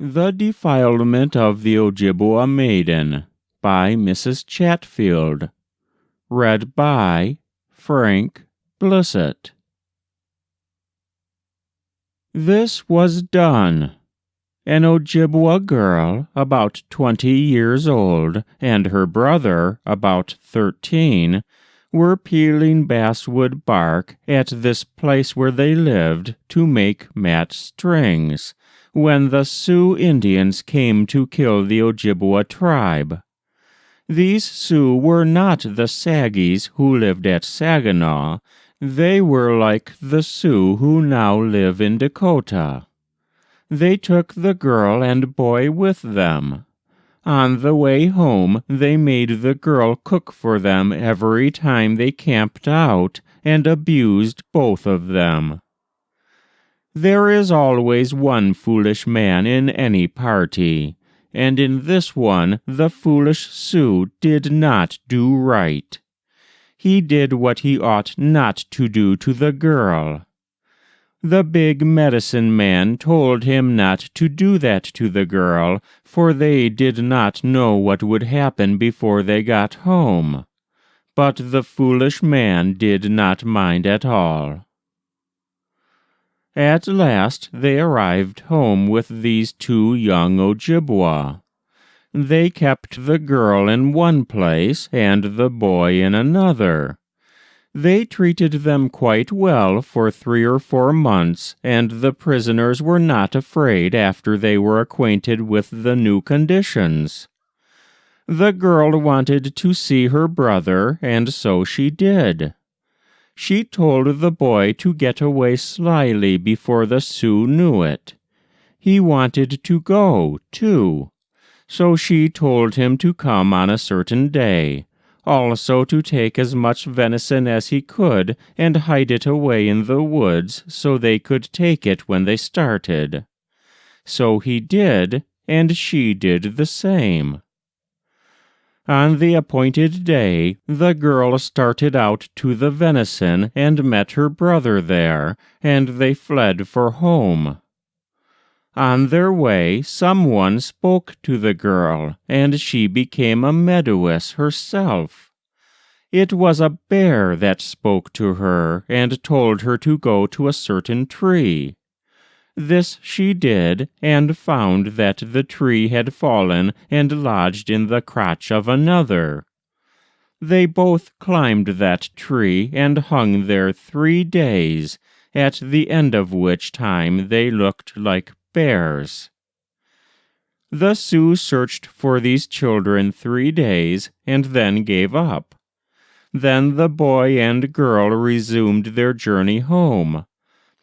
The Defilement of the Ojibwa Maiden by Mrs. Chatfield. Read by Frank Blissett. This was done. An Ojibwa girl, about 20 years old, and her brother, about 13, were peeling basswood bark at this place where they lived to make mat strings, when the Sioux Indians came to kill the Ojibwa tribe. These Sioux were not the Saggies who lived at Saginaw. They were like the Sioux who now live in Dakota. They took the girl and boy with them. On the way home, they made the girl cook for them every time they camped out, and abused both of them. There is always one foolish man in any party, and in this one the foolish Sioux did not do right. He did what he ought not to do to the girl. The big medicine man told him not to do that to the girl, for they did not know what would happen before they got home. But the foolish man did not mind at all. At last they arrived home with these two young Ojibwa. They kept the girl in one place and the boy in another. They treated them quite well for 3 or 4 months, and the prisoners were not afraid after they were acquainted with the new conditions. The girl wanted to see her brother, and so she did. She told the boy to get away slyly before the Sioux knew it. He wanted to go, too, so she told him to come on a certain day, also to take as much venison as he could and hide it away in the woods so they could take it when they started. So he did, and she did the same. On the appointed day, the girl started out to the venison and met her brother there, and they fled for home. On their way, someone spoke to the girl, and she became a Medawis herself. It was a bear that spoke to her, and told her to go to a certain tree. This she did, and found that the tree had fallen and lodged in the crotch of another. They both climbed that tree and hung there 3 days, at the end of which time they looked like bears. The Sioux searched for these children 3 days, and then gave up. Then the boy and girl resumed their journey home.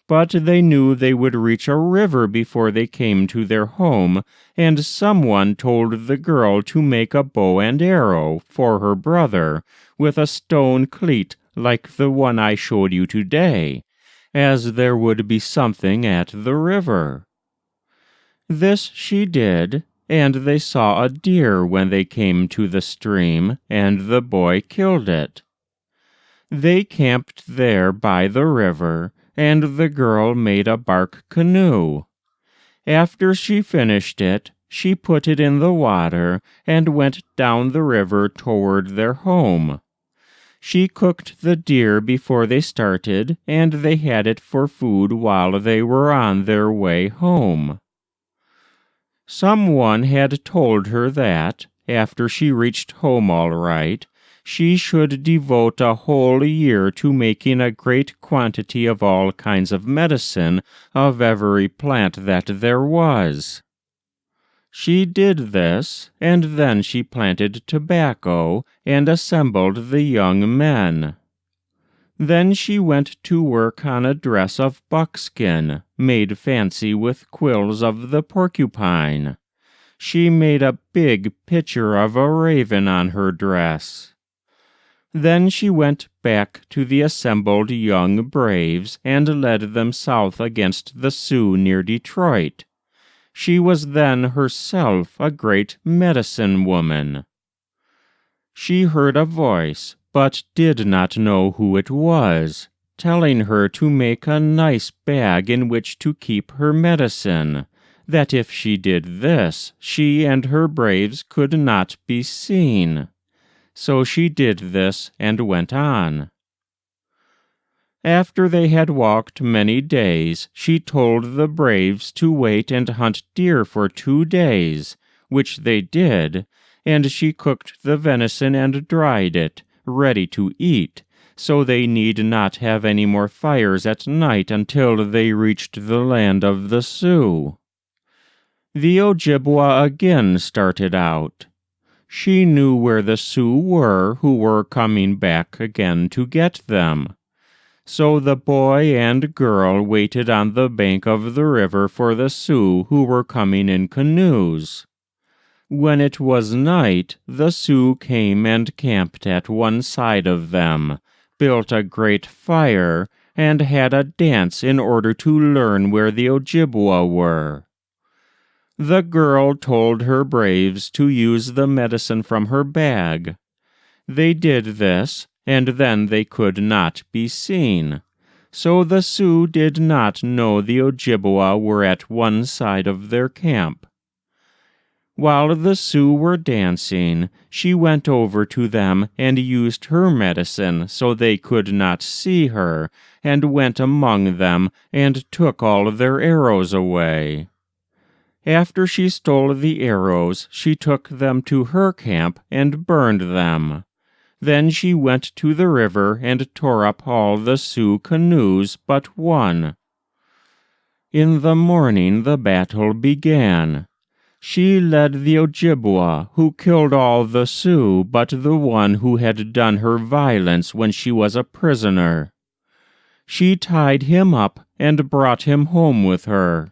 But they knew they would reach a river before they came to their home, and someone told the girl to make a bow and arrow for her brother, with a stone cleat like the one I showed you today, as there would be something at the river. This she did, and they saw a deer when they came to the stream, and the boy killed it. They camped there by the river, and the girl made a bark canoe. After she finished it, she put it in the water and went down the river toward their home. She cooked the deer before they started, and they had it for food while they were on their way home. Someone had told her that, after she reached home all right, she should devote a whole year to making a great quantity of all kinds of medicine of every plant that there was. She did this, and then she planted tobacco and assembled the young men. Then she went to work on a dress of buckskin, made fancy with quills of the porcupine. She made a big picture of a raven on her dress. Then she went back to the assembled young braves and led them south against the Sioux near Detroit. She was then herself a great medicine woman. She heard a voice, but did not know who it was, telling her to make a nice bag in which to keep her medicine, that if she did this, she and her braves could not be seen. So she did this and went on. After they had walked many days, she told the braves to wait and hunt deer for 2 days, which they did, and she cooked the venison and dried it, ready to eat, so they need not have any more fires at night until they reached the land of the Sioux. The Ojibwa again started out. She knew where the Sioux were who were coming back again to get them. So the boy and girl waited on the bank of the river for the Sioux who were coming in canoes. When it was night, the Sioux came and camped at one side of them, built a great fire, and had a dance in order to learn where the Ojibwa were. The girl told her braves to use the medicine from her bag. They did this, and then they could not be seen. So the Sioux did not know the Ojibwa were at one side of their camp. While the Sioux were dancing, she went over to them and used her medicine so they could not see her, and went among them and took all their arrows away. After she stole the arrows, she took them to her camp and burned them. Then she went to the river and tore up all the Sioux canoes but one. In the morning the battle began. She led the Ojibwa, who killed all the Sioux but the one who had done her violence when she was a prisoner. She tied him up and brought him home with her.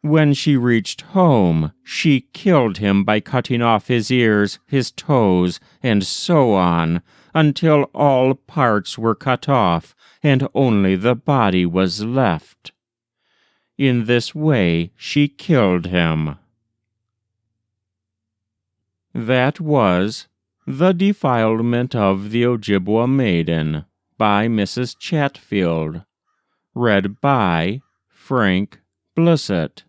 When she reached home, she killed him by cutting off his ears, his toes, and so on, until all parts were cut off, and only the body was left. In this way she killed him. That was The Defilement of the Ojibwa Maiden by Mrs. Chatfield. Read by Frank Blissett.